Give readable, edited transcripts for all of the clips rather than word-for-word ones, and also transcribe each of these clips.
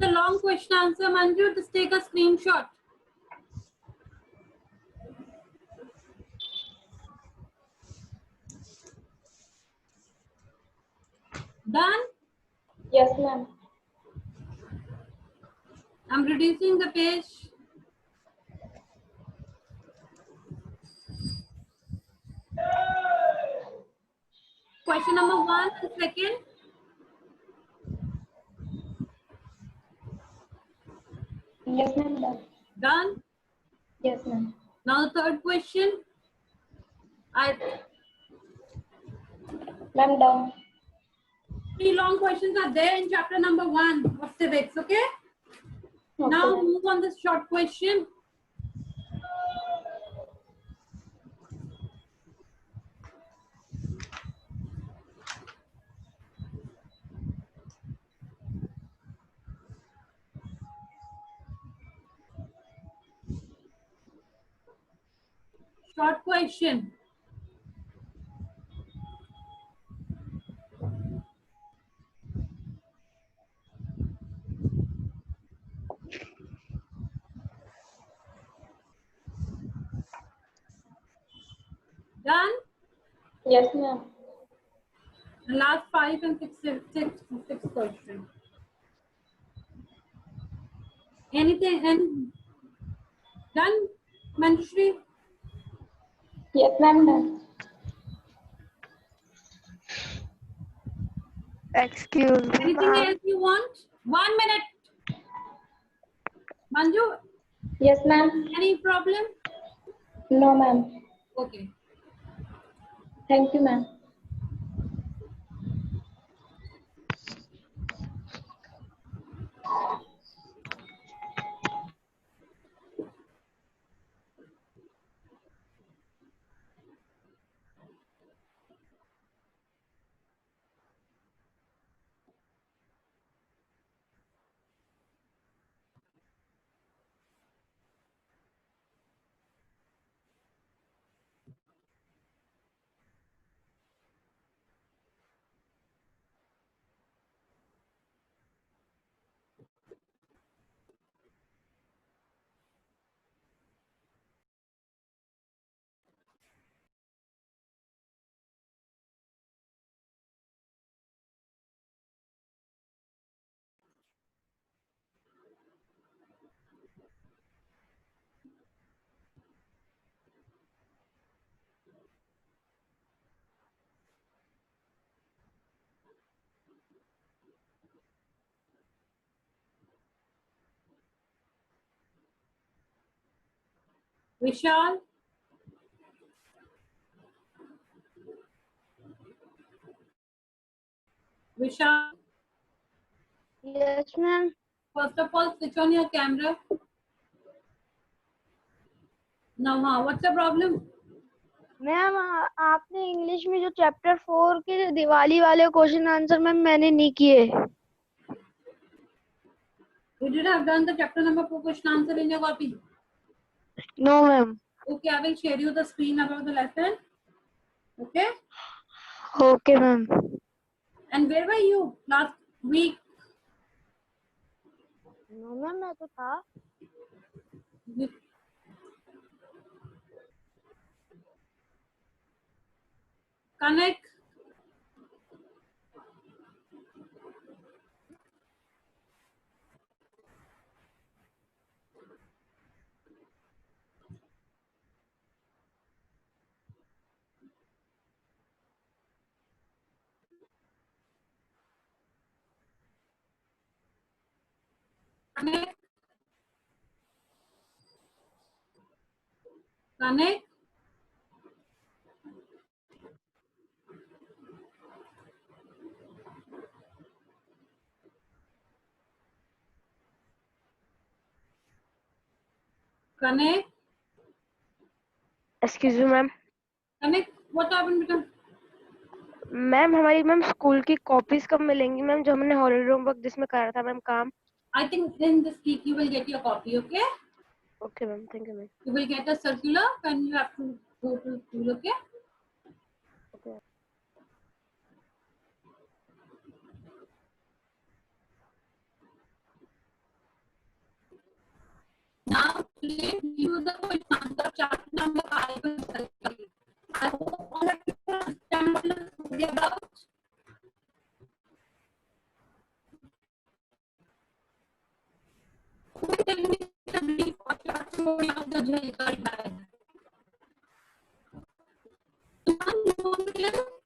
The long question answer, Manju. Just take a screenshot. Done? Yes, ma'am. I'm reducing the page. Question number 1 and second. Yes, ma'am. Done. Done? Yes, ma'am. Now the third question. Ma'am, done. 3 long questions are there in chapter number 1 of civics, okay? Okay, Now ma'am. move on this short question. Short question. Done? Yes, ma'am. And last 5 and 6 question. Anything and done, Manjushri? Yes, ma'am. Done. Excuse me, Anything ma'am. else you want? 1 minute. Manju, Yes, ma'am. any problem? No, ma'am. Okay. Thank you, ma'am. Vishal? Vishal, Yes, ma'am. first of all, switch on your camera. Now, what's the problem? Ma'am आपने English में जो chapter 4 के दिवाली वाले question answer ma'am मैंने नहीं किए. You did have done the chapter number 4 question answer in your copy. No, ma'am. Okay, I will share you the screen about the lesson. Okay? Okay, ma'am. And where were you last week? No, ma'am, मैं तो था. Connect. Connect. Connect. Connect. Excuse me, ma'am. Connect. What happened, beta? Ma'am हमारी ma'am school की copies कब मिलेंगी ma'am जो हमने holiday homework जिसमें करा था मैम काम. I think in this week you will get your copy, okay? Okay, ma'am. Thank you, ma'am. You will get a circular when you have to go to school, okay? Okay. relate you the question answer chapter number 5. I hope all of you understand what the story about. Who will tell me the brief or short story of the Jhalkari bag? Someone you want to tell?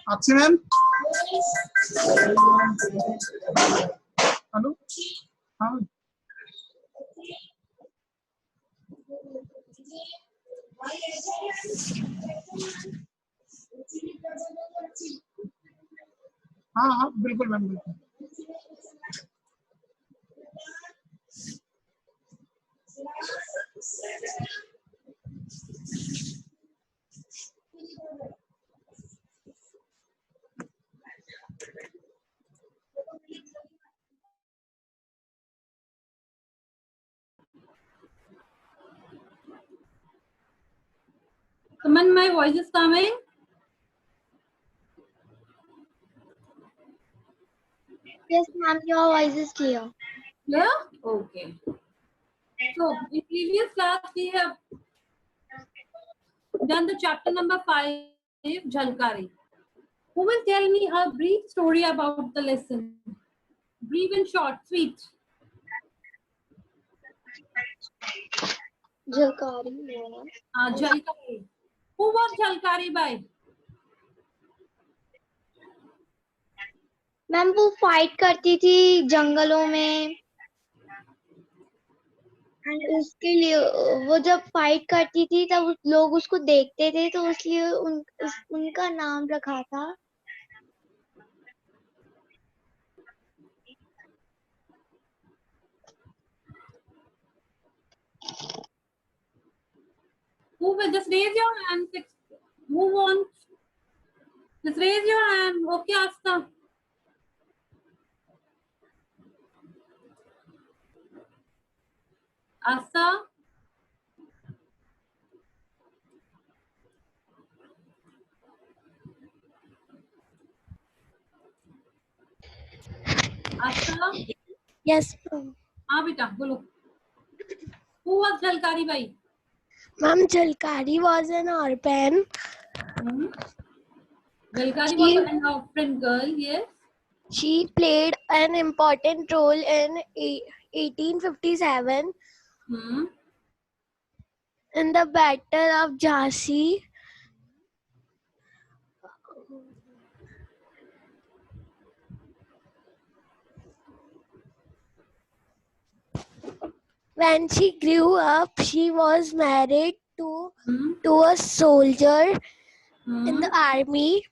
अच्छी ma'am hello हाँ हाँ हाँ बिल्कुल ma'am बिल्कुल Someone, my voice is coming. Yes, ma'am, your voice is clear. Yeah? Okay. So, in previous class, we have done the chapter number 5, Jhalkari. Who will tell me a brief story about the lesson? Brief and short, sweet. Jhalkari, ma'am. Jhalkari. Who was Jhalkari by? Ma'am वो fight करती थी जंगलों में उसके लिए वो जब fight करती थी तब लोग उसको देखते थे तो इसलिए उनका नाम रखा था Who will just raise your hand? Who wants? Just raise your hand. Okay, Asta. Asta. Asta. Yes ma'am हाँ बेटा बोलो. Who was Jhalkari bhai? Ma'am Jhalkari was an orphan Jhalkari was an orphan girl. Yes. she played an important role in 1857 in the battle of Jhansi when she grew up she was married to a soldier in the army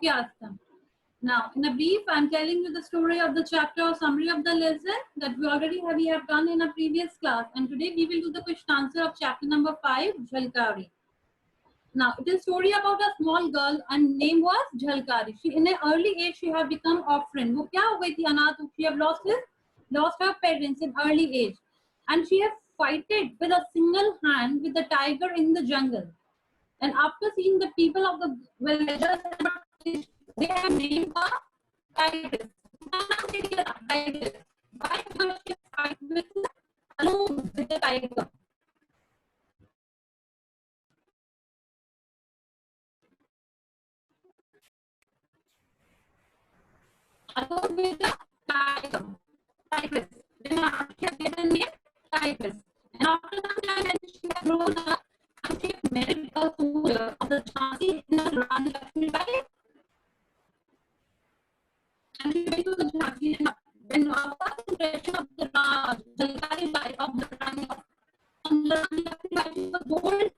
Okay, Asta. Now, in a brief, I'm telling you the story of the chapter or summary of the lesson that we have done in a previous class. And today we will do the question answer of chapter number 5, Jhalkari. Now, it is a story about a small girl and name was Jhalkari. She, in an early age, she have become orphan. वो क्या हो गई थी अनाथ? She have lost her parents in early age, and she have fighted with a single hand with the tiger in the jungle. And after seeing the people of the villagers, they have named the tigress. Tigress. Why? Because she fight with alone with the tiger. Along with the tiger, tigress. Then she has given name tigress. And after some time, when she has grown up, and she married a soldier of the Jhansi in the Rani Lakshmibai. And she went to the Jhansi, and when first impression of the Jalkari life of the Rani Lakshmibai, she was bold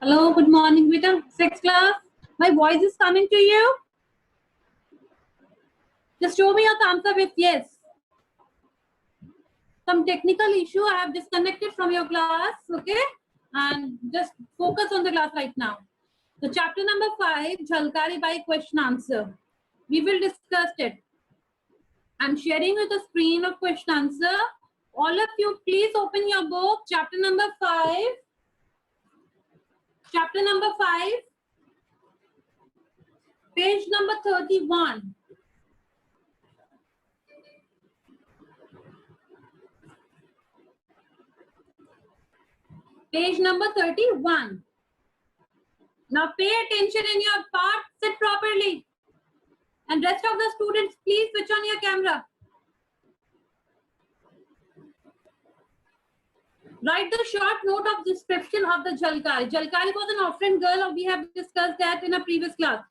Hello, good morning, beta. Sixth class. My voice is coming to you. Just show me your thumbs up if yes. Some technical issue. I have disconnected from your class. Okay, and just focus on the class right now. The chapter number 5, Jhalkari by question answer. We will discuss it. I'm sharing with the screen of question answer. All of you, please open your book. Chapter number 5. Chapter number 5. Page number 31. Page number 31. Now pay attention in your part. Sit properly. And rest of the students, please switch on your camera. Write the short note of description of the Jhalkari. Jhalkari was an orphan girl. We have discussed that in a previous class.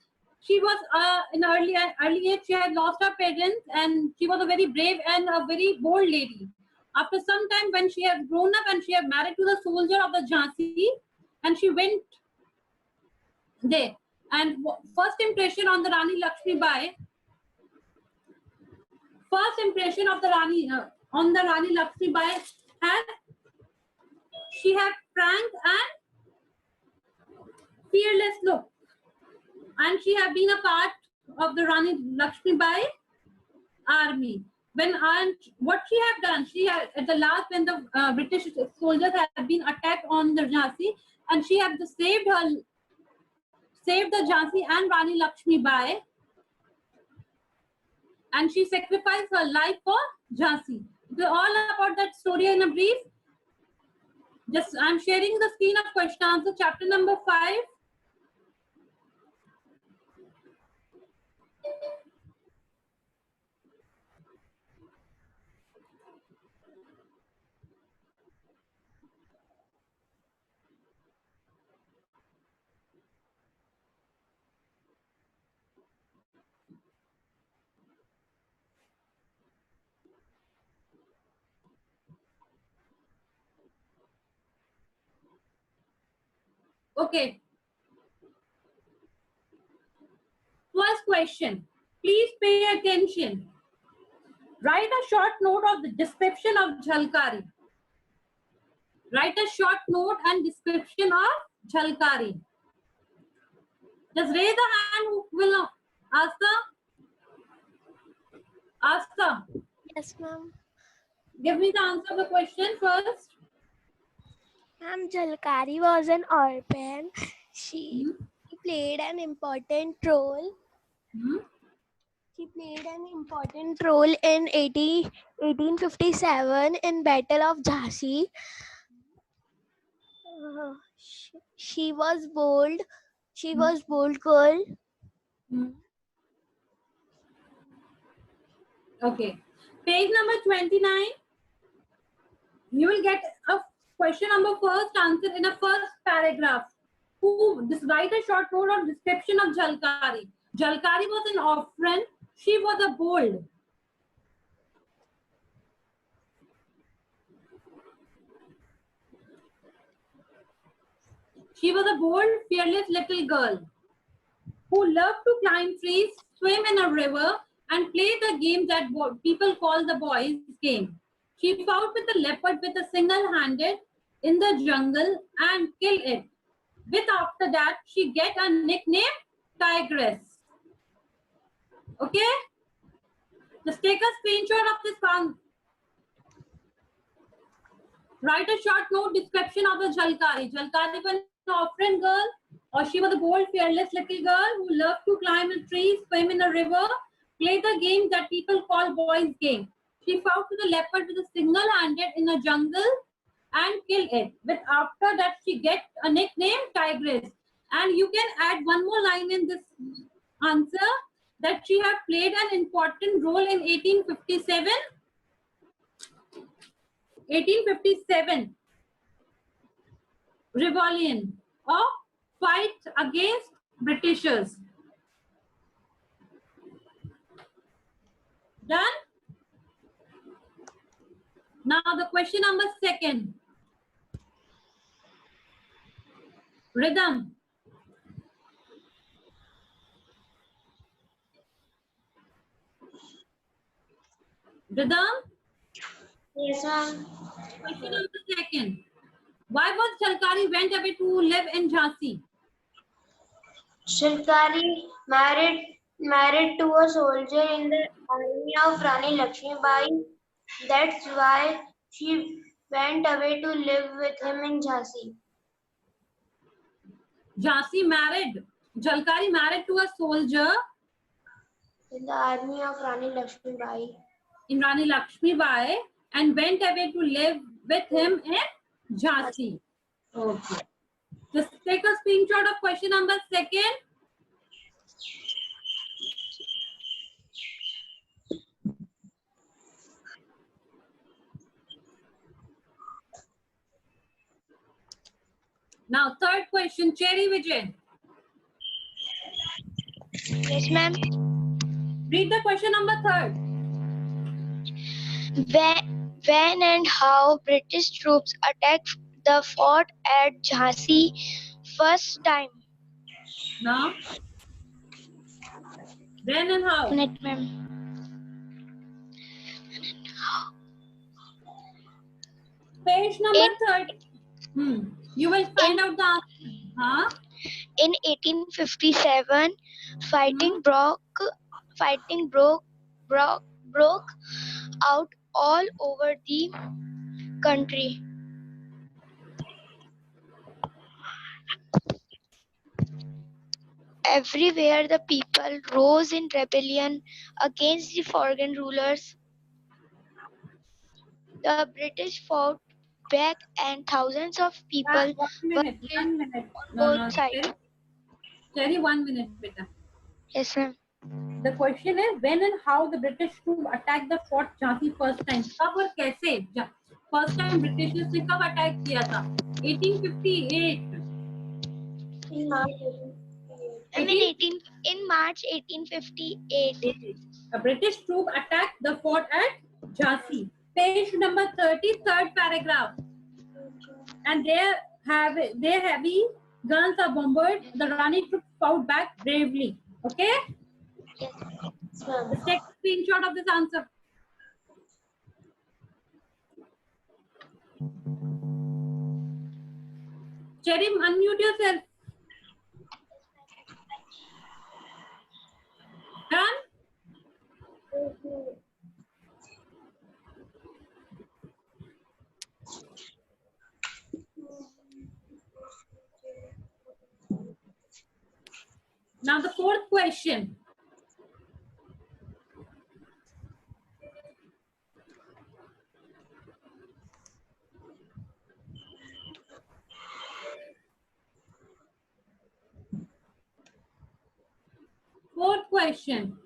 She was in early age. She had lost her parents, and she was a very brave and a very bold lady. After some time, when she had grown up and she had married to the soldier of the Jhansi, and she went there. And first impression on the Rani Lakshmi Bai. First impression of the Rani on the Rani Lakshmi Bai has she had frank and fearless look, and she had been a part of the Rani Lakshmi Bai army. When and what she had done, she had at the last when the British soldiers had been attacked on the Jhansi, and she had saved the Jhansi and Rani Lakshmi Bai, and she sacrificed her life for Jhansi. It's all about that story in a brief. Just I'm sharing the screen of question answer, chapter number 5. Okay. First question. Please pay attention. Write a short note of the description of Jhalkari. Write a short note and description of Jhalkari. Just raise the hand who will Asta. Yes, ma'am. Give me the answer of the question first. Ma'am, Jhalkari was an orphan. She played an important role. She played an important role in 1857 in Battle of Jhansi. She was bold. She was bold girl. Okay. Page number 29. You will get a question number first answer in a first paragraph. Just write a short note of description of Jhalkari. Jhalkari was an orphan. She was a bold. She was a bold, fearless little girl who loved to climb trees, swim in a river, and play the game that people call the boys' game. She fought with a leopard with a single-handed in the jungle and killed it. With after that, she get a nickname, Tigress. Okay? Just take a screenshot of this one. Write a short note description of the Jhalkari. Jhalkari was an orphan girl, or she was a bold, fearless little girl who loved to climb a tree, swim in a river, play the game that people call boys' game. She fought with a leopard with a single-handed in a jungle and killed it. But after that, she get a nickname, Tigress. And you can add one more line in this answer that she had played an important role in 1857 rebellion or fight against Britishers. Done? Now the question number 2. Rhythm. Rhythm. Yes, ma'am. Question number second. Why was Chalkari went away to live in Jhansi? Shilkari married to a soldier in the army of Rani Lakshmibai. That's why she went away to live with him in Jhansi. Jhansi married. Chalkari married to a soldier In the army of Rani Lakshmibai. in Rani Lakshmibai and went away to live with him in Jhansi. Okay. Just take a screenshot of question number second. Now, third question, Cherry Vijay. Yes, ma'am. Read the question number third. When and how British troops attacked the fort at Jhansi first time? Now, when and how? Minute, ma'am. Page number 30. You will find out the answer. Huh? In 1857, fighting broke out all over the country. Everywhere the people rose in rebellion against the foreign rulers. The British fought back and thousands of people 1 were minute. killed 1 minute. on No, both no. sides. Cherry, 1 minute, beta. Yes, ma'am. The question is when and how the British troops attacked the fort Jhansi first time. कब और कैसे? First time Britishers ने कब attack किया था? 1858. In March 1858. A British troop attacked the fort at Jhansi. Page number 30, third paragraph. And their heavy guns are bombarded. The Rani troops fought back bravely. Okay? Yes, Let's take a screenshot of this answer. Cherry, unmute yourself. Done? Now the fourth question. Fourth question.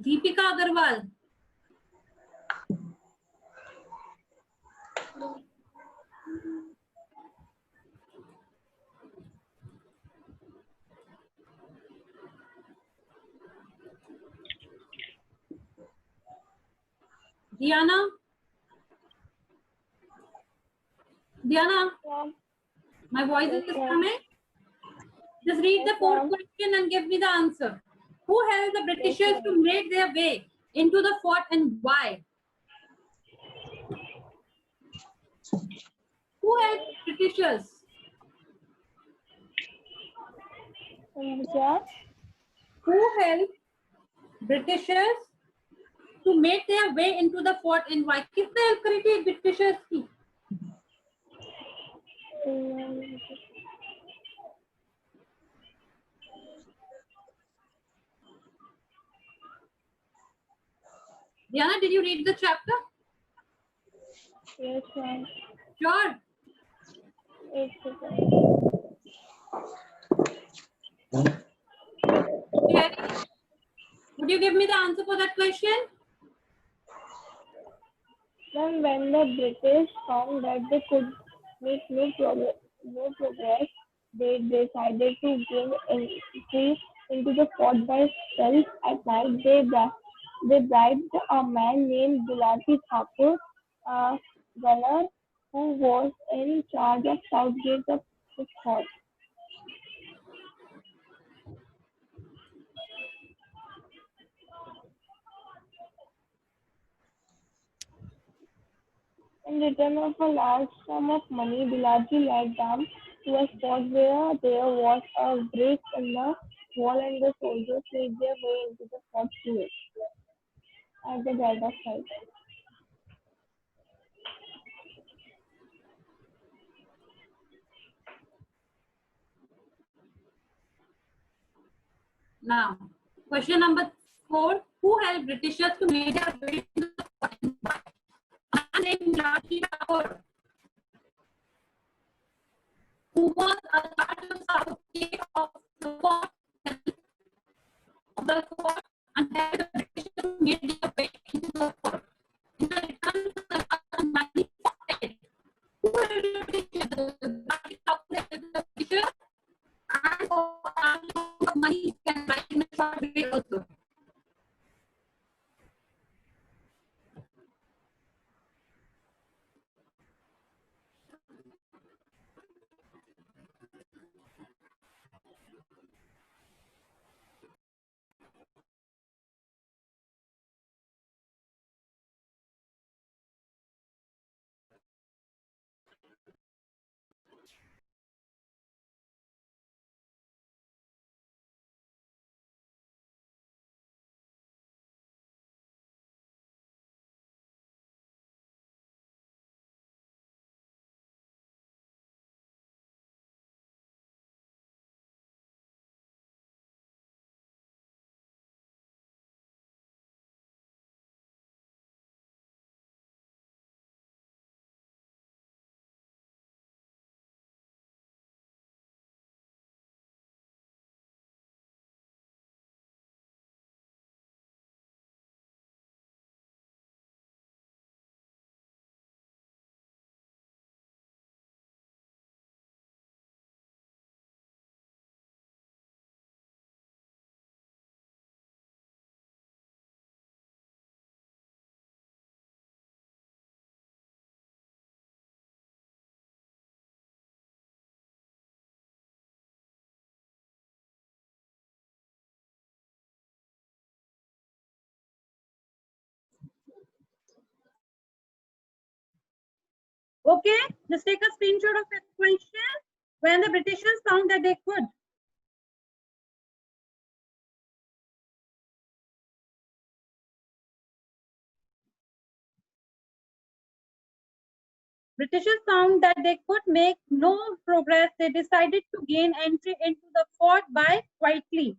Deepika Agarwal. Diana. Diana, my voice is coming. Just read the fourth question and give me the answer. Who helped the Britishers to make their way into the fort and why? Who helped Britishers? Who helped Britishers to make their way into the fort and why? किसने help करी थी Britishers की? Diana, did you read the chapter? Yes, ma'am. Sure. Cherry, would you give me the answer for that question? Then when the British found that they could make no progress, they decided to gain entry into the fort by stealth at night. They bribed a man named Gulati Thakur. gunner who was in charge of south gate of the fort. In return of a large sum of money, Bilaji led them to a spot where there was a break in the wall and the soldiers made their way into the fort to it at the dead of night. Now, question number 4. Who helped Britishers to make their way to the fort? Man named Bilaji Kaur, who was a part of south gate of the fort and helped the Britishers to make their way into the fort. In the return to the money pocket. Who helped the Britishers? Bilaji Kaur helped the Britishers and for a lot of money can buy in a short way also. Okay, just take a screenshot of this question. When the Britishers found that they could. Britishers found that they could make no progress. They decided to gain entry into the fort by quietly.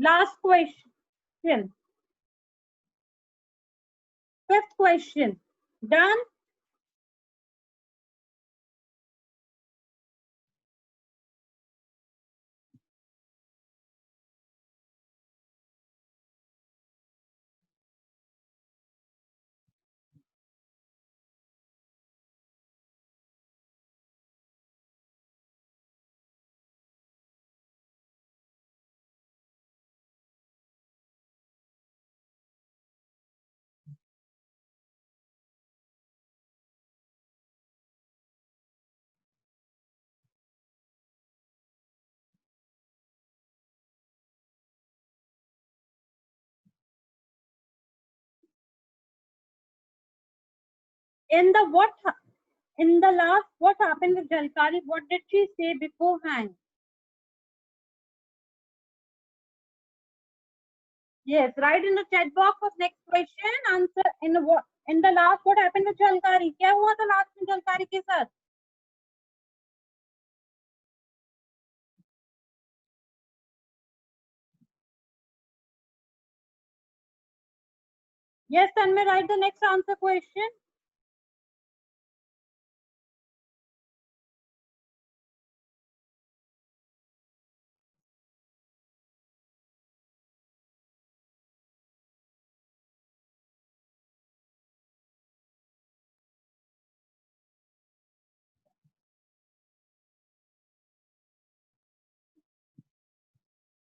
Last question. Fifth question. Done. In the last, what happened with Jalkari? What did she say beforehand? Yes, write in the chat box of next question. Answer in the last, what happened with Jalkari? क्या हुआ था last में Jalkari के साथ? Yes, Tanmay, write the next answer question.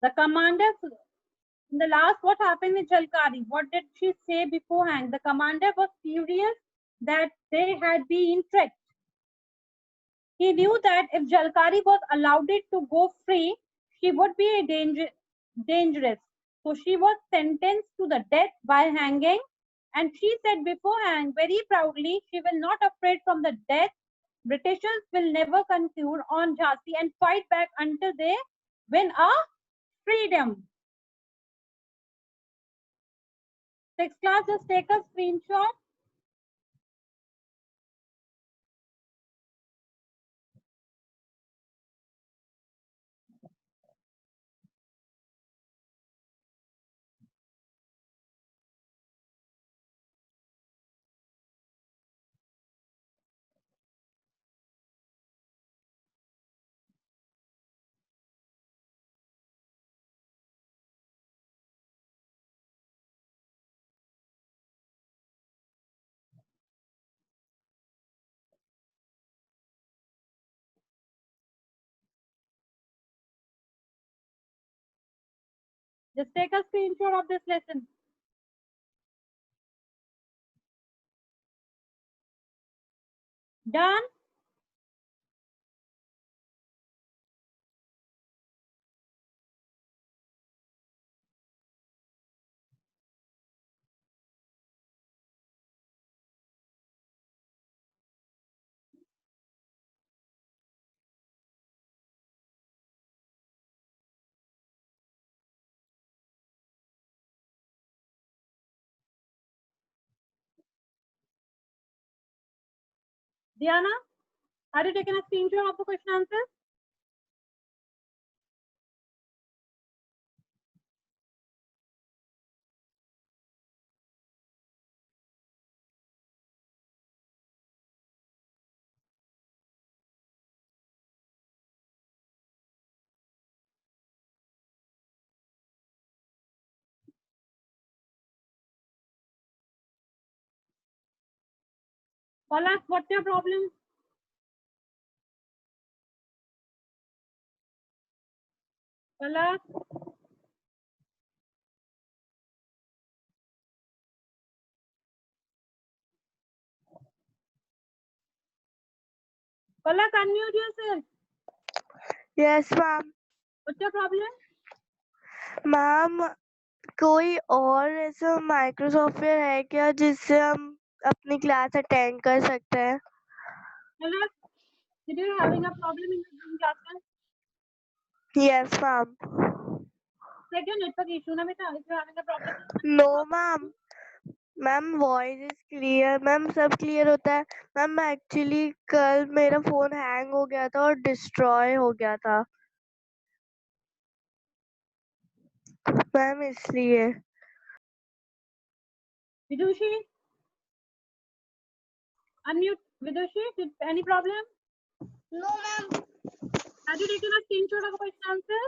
The commander, in the last, what happened with Jalkari? What did she say beforehand? The commander was furious that they had been tricked. He knew that if Jalkari was allowed it to go free, she would be dangerous. So she was sentenced to the death by hanging. And she said beforehand, very proudly, she will not afraid from the death. Britishers will never conclude on Jhansi and fight back until they win our freedom. Sixth class, just take a screenshot. Just take a screenshot of this lesson. Done? Diana, have you taken a screenshot of the question answers? Palak, what's your problem? Palak, Palak, unmute yourself. Yes ma'am. What's your problem? Ma'am कोई और ऐसा micro software है क्या जिससे हम अपनी class attend कर सकते हैं? Palak, did you having a problem in the Zoom classes? Yes ma'am. Check your network issue, na beta. If you're having a problem. No ma'am. Ma'am voice is clear. Ma'am सब clear होता है. Ma'am actually कल मेरा phone hang हो गया था और destroy हो गया था मैम, इसलिए. Vidushi, unmute. Vidushi, did any problem? No, ma'am. Have you taken a screenshot of the question answer?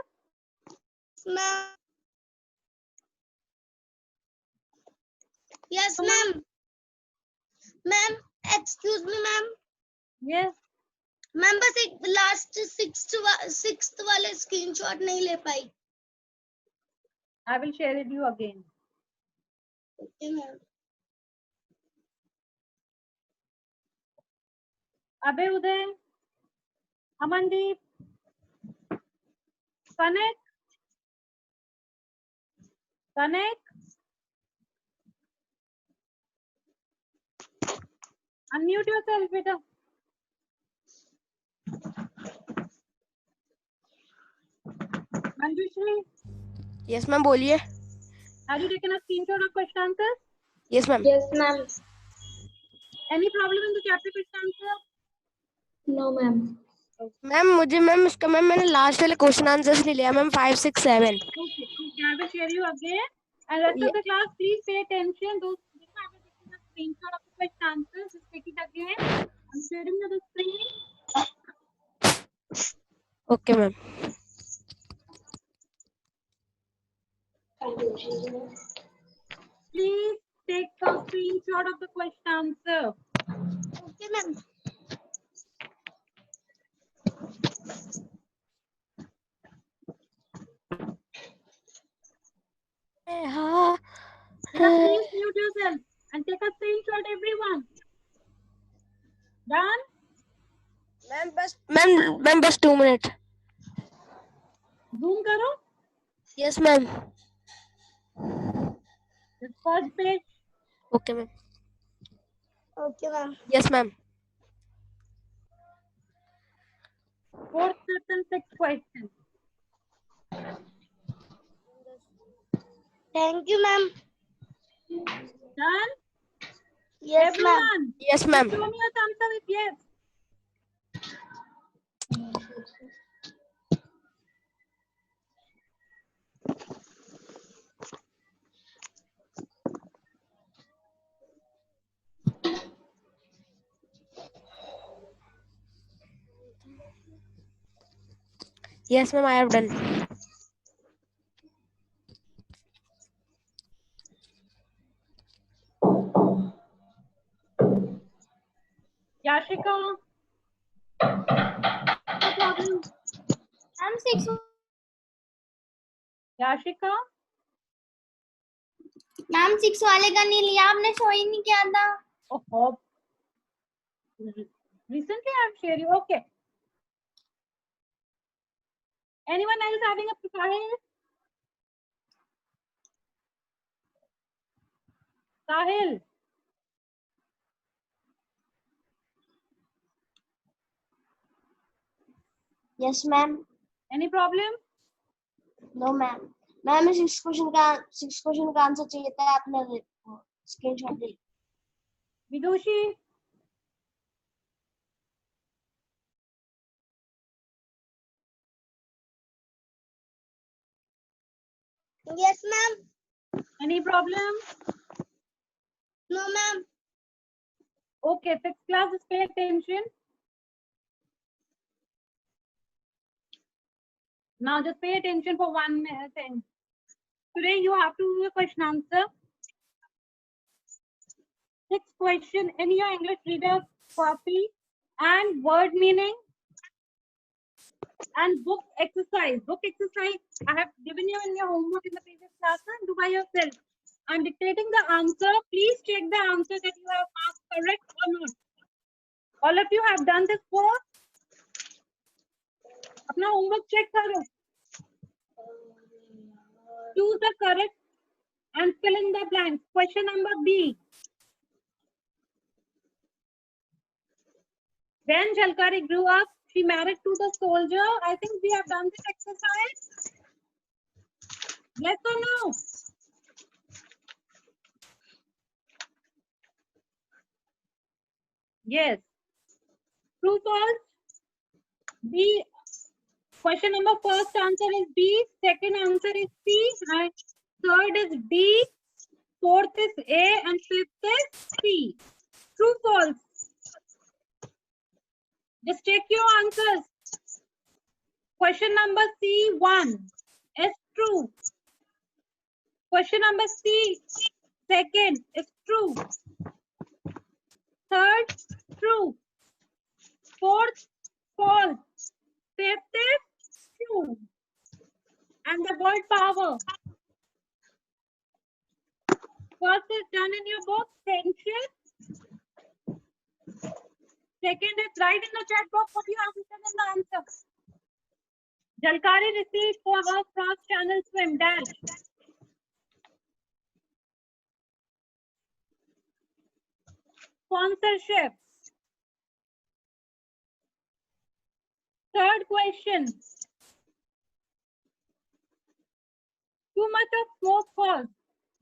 Ma'am. Yes, So, ma'am. Ma'am, excuse me, ma'am. Yes. Ma'am बस एक लास्ट सिक्स्थ वाले screenshot नहीं ले पाई. I will share it you again. Okay ma'am. Abhay Uday, Amandeep, Kanak, unmute yourself, beta. Manjushri, yes ma'am, बोलिए. have you taken a screenshot of question answers? Yes ma'am. Yes, ma'am. Any problem in the chapter question answer? No, ma'am. Ma'am मुझे ma'am उसका ma'am मैंने last वाले question answers नहीं लिया ma'am. 5, 6, 7. Okay, I will share you again. And rest of the class, please pay attention. Those who have taken a screenshot of the question answers, just take it again. I'm sharing the screen. Okay ma'am. Please take a screenshot of the question answer. Okay, ma'am. Ma'am बस 2 minute. Zoom करो. Yes ma'am. This first page. Okay ma'am. Okay, ma'am. Yes ma'am. Fourth, fifth, and sixth question. Thank you, ma'am. Done? Yes, ma'am. Everyone. Yes ma'am. Show me your thumbs up if yes. Yes ma'am, I have done. Yashika. No problem. I'm 6. Yashika. Ma'am 6 वाले का नहीं लिया आपने, show ही नहीं किया था. Oh, recently I'm sharing. Okay. Anyone else having a Sahil? Sahil. Yes, ma'am. Any problem? No, ma'am. Ma'am 6 question का answer चाहिए था, आपने स्क्रीनशॉट ले. Vidushi. Yes, ma'am. Any problem? No, ma'am. Okay, sixth class, just pay attention. Now just pay attention for 1 minute. Today you have to do a question answer. Sixth question in your English reader copy and word meaning and book exercise. Book exercise I have given you in your homework in the previous class and do by yourself. I'm dictating the answer. Please check the answer that you have marked correct or not. All of you have done this course. अपना homework check करो. Choose the correct and fill in the blanks. Question number B. When Jhalkari grew up, she married to the soldier. I think we have done this exercise. Yes or no? Yes. True, false? B. Question number first answer is B. Second answer is C. And third is D. Fourth is A. And fifth is C. True, false? Just check your answers. Question number C1 is true. Question number C second is true. Third, true. Fourth, false. Fifth is true. And the word power. First is done in your book, friendship. Second is write in the chat box what you have written in the answer. Jhalkari received for her cross-channel swim dash. Sponsorship. Third question. Too much of smoke falls.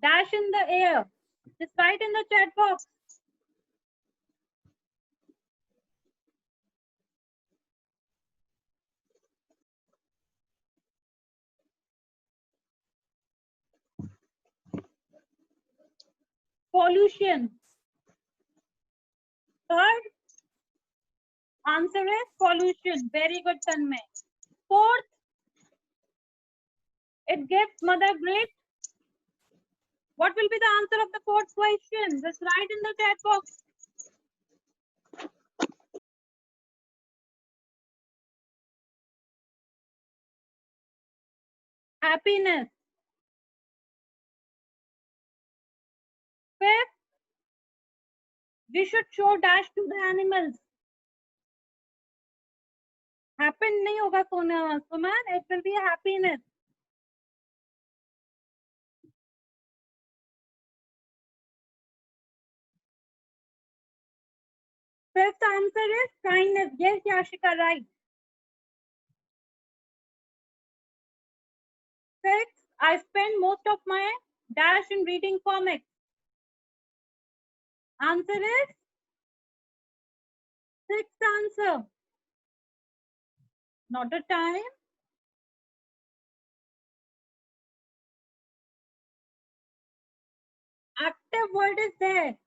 Dash in the air. Just write in the chat box. Pollution. Third answer is pollution. Very good, Tanmay. Fourth, it gives mother great. What will be the answer of the fourth question? Just write in the chat box. Happiness. Fifth, we should show dash to the animals. Happen नहीं होगा Suman, it will be a happiness. Fifth answer is kindness. Yes, Yashika, right. Sixth, I spend most of my dash in reading comics. Answer is sixth answer. Not a time. Active word is there.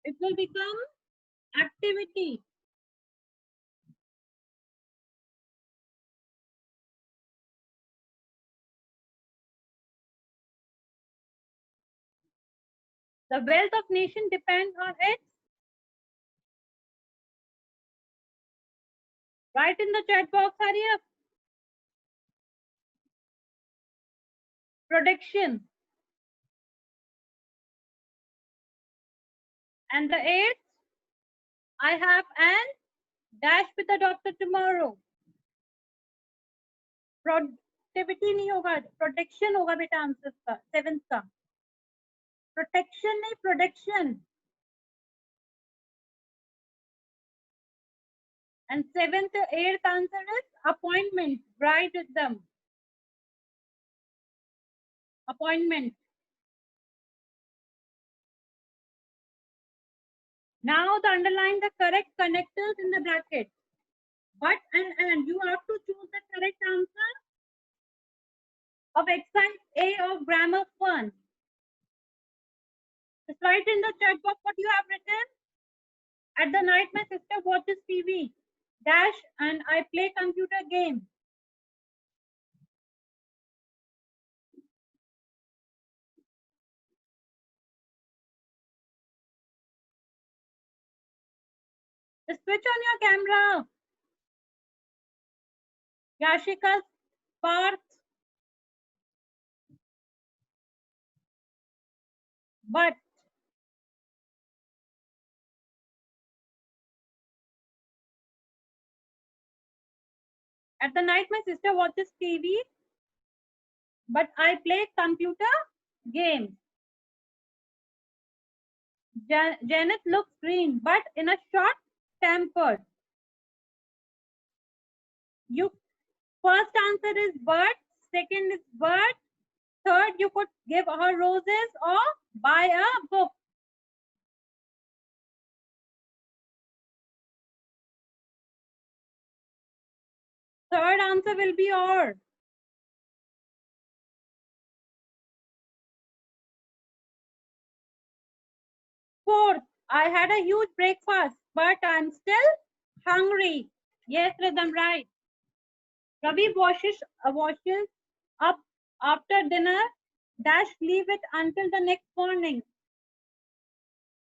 It will become activity. The wealth of nation depends on its. Write in the chat box, hurry up. Production. And the eighth, I have an dash with the doctor tomorrow. Productivity नहीं होगा, protection होगा बेटा answer का, seventh का. Protection नहीं, production. And seventh, eighth answer is appointment. Write with them. Appointment. Now the underline the correct connectors in the bracket. But and you have to choose the correct answer of exercise A of grammar fun. Just write in the chat box what you have written. At the night, my sister watches TV. Dash and I play computer game. Just switch on your camera. Yashika's Parth. But at the night, my sister watches TV, but I play computer games. Janet looks green, but in a short tempered. You first answer is bird, second is bird, third you could give her roses or buy a book. Third answer will be or. Fourth, I had a huge breakfast, but I'm still hungry. Yes, Rhythm, right. Ravi washes up after dinner, dash leave it until the next morning.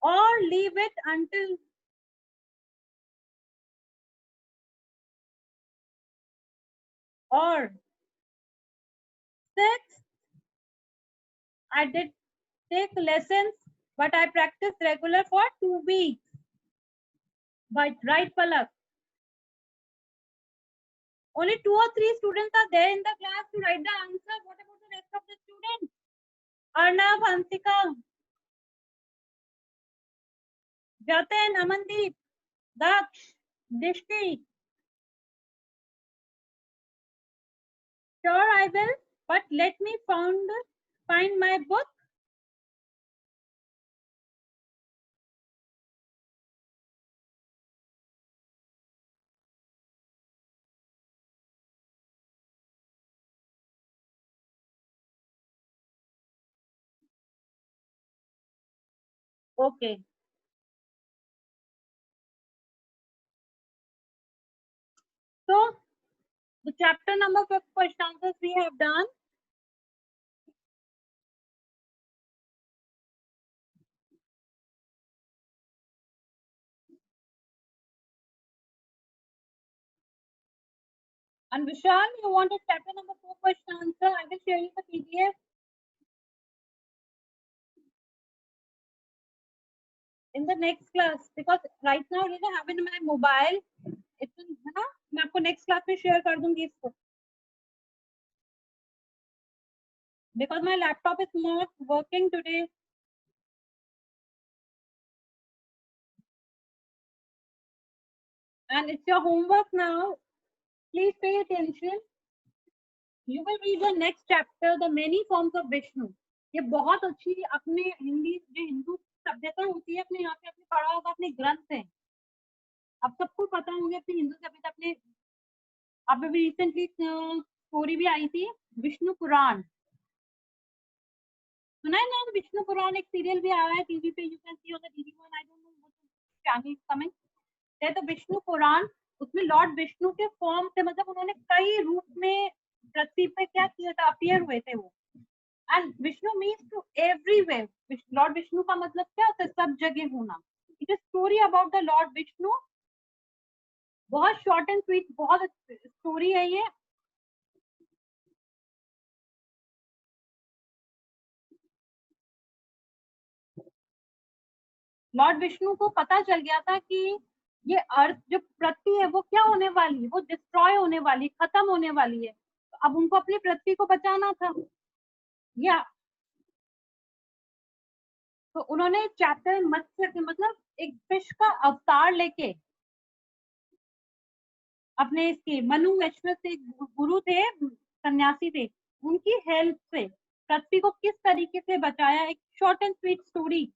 Or leave it until or. Sixth, I did take lessons, but I practiced regular for 2 weeks. But right, Palak. Only 2 or 3 students are there in the class to write the answer. What about the rest of the students? Arnav, Hansika, Jatin, Amandeep, Daksh, Dishti. Sure, I will, but let me find my book. Okay. So, the chapter number 5 question answers we have done. And Vishal, you want a chapter number 4 question answer? I will share you the PDF. In the next class, because right now I have in my mobile, it's in, मैं आपको next class में share कर दूंगी इसको, because my laptop is not working today. And it's your homework now. Please pay attention. You will read the next chapter, the many forms of Vishnu. ये बहुत अच्छी अपने हिंदी जो हिंदू सभ्यता होती है अपने यहाँ पे आपने पढ़ा होगा, अपने ग्रंथ है, अब सबको पता होंगे अपनी हिंदू सभ्यता. अपने अब अभी रिसेंटली स्टोरी भी आई थी विष्णु पुराण, सुना है ना? विष्णु पुराण एक सीरियल भी आया है टीवी पे, you can see on the DD one, I don't know what channel is coming. तो विष्णु पुराण, उसमें लॉर्ड विष्णु के फॉर्म से, मतलब उन्होंने कई रूप में पृथ्वी पे क्या किया था, अपीयर हुए थे वो. And Vishnu means to everywhere. Lord Vishnu का मतलब क्या होता है? सब जगह होना. It is story about the lord Vishnu. बहुत शॉर्ट एंड स्वीट, बहुत स्टोरी है ये. लॉर्ड विष्णु को पता चल गया था कि ये अर्थ जो पृथ्वी है वो क्या होने वाली है, वो डिस्ट्रॉय होने वाली, खत्म होने वाली है. तो अब उनको अपनी पृथ्वी को बचाना था. या तो उन्होंने चैप्टर मत्स्य, मतलब एक फिश का अवतार लेके, अपने इसके मनु वैश्व से गुरु थे, सन्यासी थे, उनकी हेल्प से पृथ्वी को किस तरीके से बचाया. एक short and sweet story.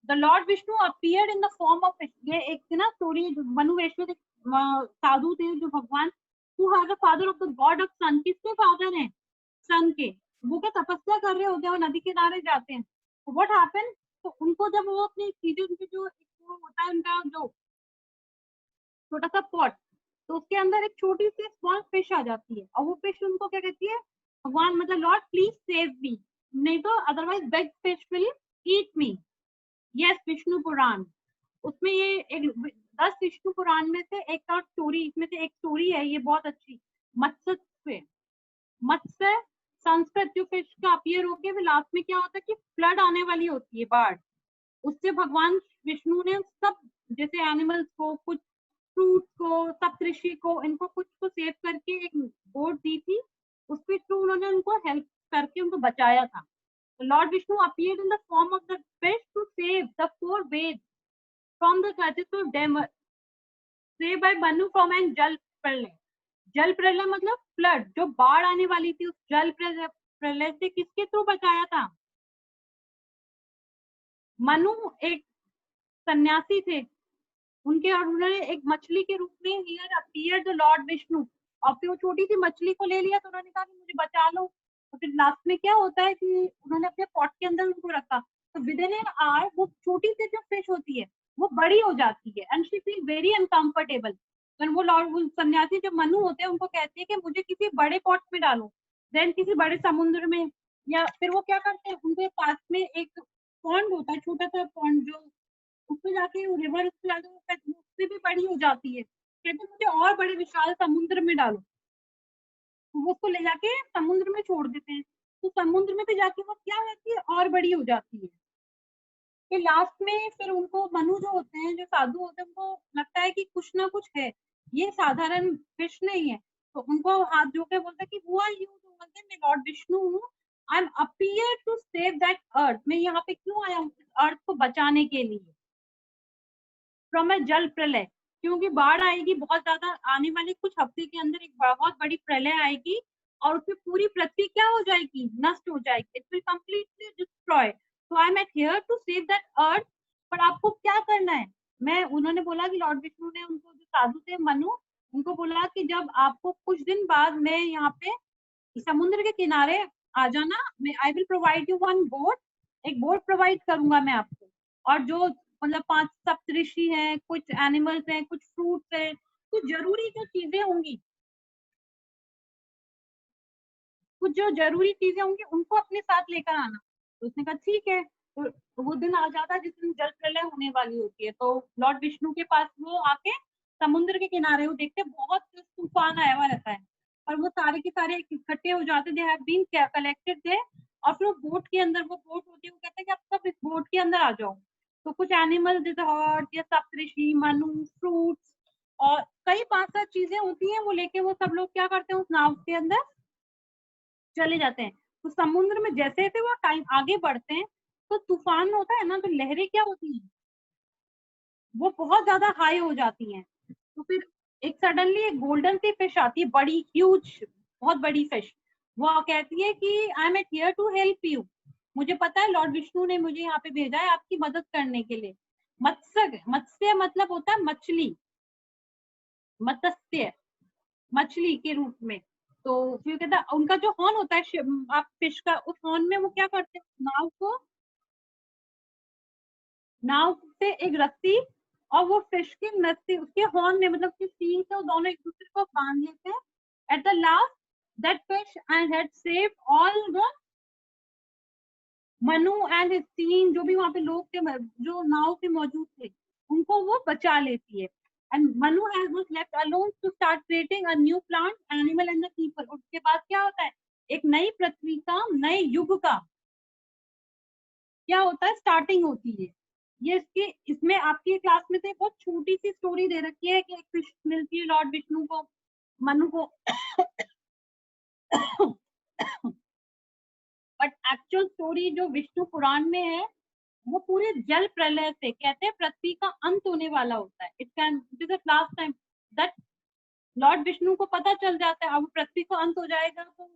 The Lord Vishnu appeared in the form of fish. ये एक ना स्टोरी, मनु वैश्व साधु थे जो भगवान, who are the father of the god of sun. किसके फादर हैं? सन के. वो क्या तपस्या कर रहे होते हैं, वो नदी किनारे जाते हैं. तो what happened? तो उनको जब वो अपनी चीजें, उनके जो वो होता है उनका जो छोटा सा पॉट, तो उसके अंदर एक छोटी सी स्मॉल फिश आ जाती है, और वो फिश उनको क्या कहती है? भगवान, मतलब लॉर्ड प्लीज सेव मी, नहीं तो otherwise big fish will eat me. Yes, Vishnu Purana. उसमें ये एक 10 विष्णु पुराण में से एक और स्टोरी, इसमें से एक स्टोरी है ये बहुत अच्छी, मत्स्य. मत्स्य संस्कृत जो फिश का अपीयर होके फिर लास्ट में क्या होता है कि फ्लड आने वाली होती है, बाढ़. उससे भगवान विष्णु ने सब जैसे एनिमल्स को, कुछ फ्रूट्स को, सप्तऋषि को, इनको कुछ को सेव करके एक बोट दी थी. उसके थ्रू उन्होंने उनको हेल्प करके उनको बचाया था. Lord Vishnu appeared in the form of the fish to save the 4 Veds from the clutches of demons, saved by Manu from an जल प्रलय. जल प्रलय मतलब फ्लड, जो बाढ़ आने वाली थी, उस जल प्रलय से किसके थ्रू बचाया था? मनु एक सन्यासी थे उनके, और उन्होंने एक मछली के रूप में here appeared the lord Vishnu, और फिर वो छोटी सी मछली को ले लिया. तो उन्होंने कहा कि मुझे बचा लो. तो फिर लास्ट में क्या होता है कि उन्होंने अपने पॉट के अंदर उनको रखा, तो विद इन एन आवर वो छोटी सी जो फिश होती है वो बड़ी हो जाती है, and she feel very uncomfortable. वो लॉर्ड सन्यासी जो मनु होते हैं उनको कहती है कि मुझे किसी बड़े पॉट में डालो, देन किसी बड़े समुद्र में, या फिर वो क्या करते हैं, उनके पास में एक पॉन्ड होता है, छोटा सा पॉन्ड, जो उसमें जाके रिवर उसमें जाके उससे भी बड़ी हो जाती है. कहते हैं मुझे और बड़े विशाल समुद्र में डालो, वो उसको ले जाके समुद्र में छोड़ देते हैं. तो समुद्र में भी जाके वो क्या होती है, और बड़ी हो जाती है. फिर लास्ट में फिर उनको मनु जो होते हैं, जो साधु होते हैं, उनको लगता है कि कुछ ना कुछ है, ये साधारण फिश नहीं है. तो उनको हाथ जो के बोलते हैं कि हु आर यू? तो बोलते हैं मैं लॉर्ड विष्णु हूँ, I am appear to save that earth. मैं यहाँ पे क्यों आया हूँ? अर्थ को बचाने के लिए, फ्रॉम अ जल प्रलय, क्योंकि बाढ़ आएगी बहुत ज्यादा, आने वाले कुछ हफ्ते के अंदर एक बहुत बड़ी प्रलय आएगी, और उसमें पूरी पृथ्वी क्या हो जाएगी? नष्ट हो जाएगी. It will completely destroy. So I am at here to save that earth. पर आपको क्या करना है? उन्होंने बोला कि लॉर्ड विष्णु ने उनको, जो साधु थे मनु, उनको बोला कि जब आपको कुछ दिन बाद मैं यहाँ पे समुद्र के किनारे आ जाना, मैं I will provide you one boat, एक बोट प्रोवाइड करूंगा मैं आपको, और जो मतलब 5 सप्तऋषि हैं, कुछ एनिमल्स हैं, कुछ फ्रूट्स हैं, कुछ जरूरी जो चीजें होंगी, कुछ जो जरूरी चीजें होंगी उनको अपने साथ लेकर आना. तो उसने कहा ठीक है. तो वो दिन आ जाता है जिस दिन जल प्रलय होने वाली होती है. तो लॉर्ड विष्णु के पास वो आके समुद्र के किनारे वो देखते बहुत तूफान आया हुआ रहता है, और वो सारे के सारे इकट्ठे हो जाते, दे हैव बीन कलेक्टेड थे, और फिर वो बोट के अंदर, वो बोट होती है, वो कहते हैं कि आप सब इस बोट के अंदर आ जाओ. तो कुछ एनिमल जैसे हॉर्स या सप्तऋषि, मनु, फ्रूट्स, और कई 5-7 चीजें होती हैं, वो लेके वो सब लोग क्या करते हैं, उस नाव के अंदर चले जाते हैं। तो समुद्र में जैसे जैसे वो टाइम आगे बढ़ते हैं तो तूफान होता है ना, तो लहरें क्या होती हैं, वो बहुत ज्यादा हाई हो जाती हैं। तो फिर एक सडनली एक गोल्डन सी फिश आती है, बड़ी ह्यूज, बहुत बड़ी फिश। वो कहती है कि I am at here to help you, मुझे पता है लॉर्ड विष्णु ने मुझे यहाँ पे भेजा है आपकी मदद करने के लिए। मत्स्य, मत्स्य मतलब होता है मछली, मत्स्य मछली के रूप में। तो फिर कहता है, उनका जो हॉर्न होता है आप फिश का, उस हॉर्न में वो क्या करते हैं, नाव से एक रस्सी और वो फिश की नस्सी उसके हॉर्न में, मतलब कि सींग से वो दोनों एक दूसरे को बांध लेते हैं। At the last that fish and had saved all the Manu and his team, जो भी वहां पे लोग थे, जो नाव पे मौजूद थे, उनको वो बचा लेती है। And Manu has was left alone to start creating a new plant animal and the people. उसके बाद क्या होता है, एक नई पृथ्वी का, नए युग का क्या होता है, स्टार्टिंग होती है। ये इसमें आपकी क्लास में से बहुत छोटी सी स्टोरी दे रखी है कि एक फिश मिलती है लॉर्ड विष्णु को, मनु को बट एक्चुअल स्टोरी जो विष्णु पुराण में है वो पूरे जल प्रलय से, कहते हैं पृथ्वी का अंत होने वाला होता है। It is the last time that Lord Vishnu को पता चल जाता है अब पृथ्वी का अंत हो जाएगा, तो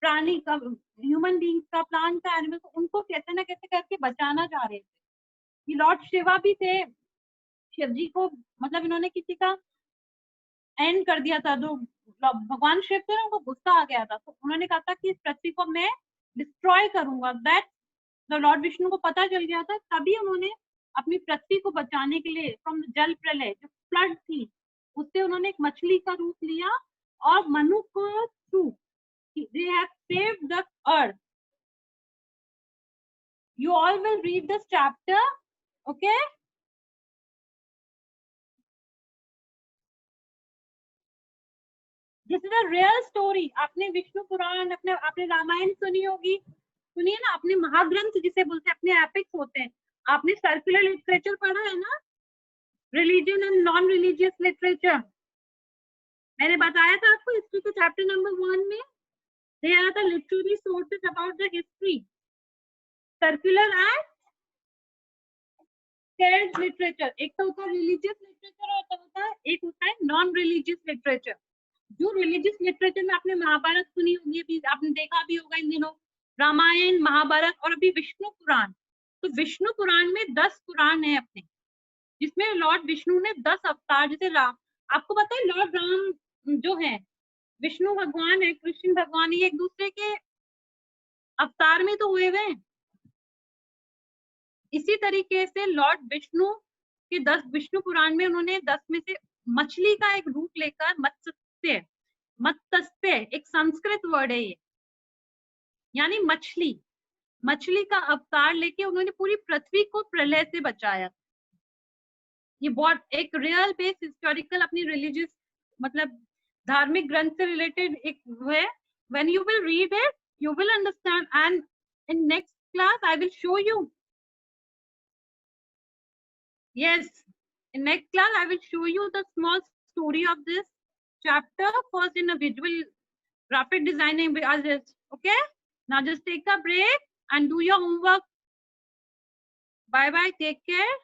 प्राणी का, ह्यूमन बींग्स का, प्लांट का, एनिमल को, उनको कैसे ना कैसे करके बचाना चाह रहे थे। ये लॉर्ड शिवा भी थे, शिव जी को मतलब इन्होंने किसी का एंड कर दिया था, जो भगवान शिव थे उनको गुस्सा आ गया था, तो उन्होंने कहा था कि इस पृथ्वी को मैं डिस्ट्रॉय करूंगा। दैट द लॉर्ड विष्णु को पता चल गया था, तभी उन्होंने अपनी पृथ्वी को बचाने के लिए फ्रॉम जल प्रलय जो फ्लड थी उससे उन्होंने एक मछली का रूप लिया और मनु को through they have saved the earth. You all will read this chapter, okay? This is a real story. आपने विष्णु पुराण, आपने रामायण सुनी होगी, सुनिए ना, आपने महाग्रंथ जिसे बोलते हैं, अपने एपिक्स होते हैं, आपने सर्कुलर लिटरेचर पढ़ा है ना, religion and non religious literature. मैंने बताया था आपको हिस्ट्री के चैप्टर नंबर 1 में, they are the literary sources about the history. Circular and shared literature, एक तो होता है रिलीजियस लिटरेचर और होता है एक होता है नॉन रिलीजियस लिटरेचर। जो रिलीजियस लिटरेचर में आपने महाभारत सुनी होगी, अभी आपने देखा भी होगा इन दिनों, रामायण, महाभारत और अभी विष्णु पुराण। तो विष्णु पुराण में 10 पुराण है अपने, जिसमें लॉर्ड विष्णु ने 10 अवतार, जैसे राम, आपको पता है लॉर्ड राम जो है विष्णु भगवान है, कृष्ण भगवान, ये एक दूसरे के अवतार में तो हुए हुए हैं। इसी तरीके से लॉर्ड विष्णु के 10 विष्णु पुराण में उन्होंने 10 में से मछली का एक रूप लेकर, मत्स्य, मत्स्य एक संस्कृत वर्ड है ये, यानी मछली, मछली का अवतार लेके उन्होंने पूरी पृथ्वी को प्रलय से बचाया। ये बहुत एक रियल बेस हिस्टोरिकल अपनी रिलीजियस मतलब धार्मिक ग्रंथ से रिलेटेड एक है। When you will read it you will understand, and in next class I will show you. Yes, in next class I will show you the small story of this chapter, first in a visual graphic designing. Okay, now just take a break and do your homework. Bye bye, take care.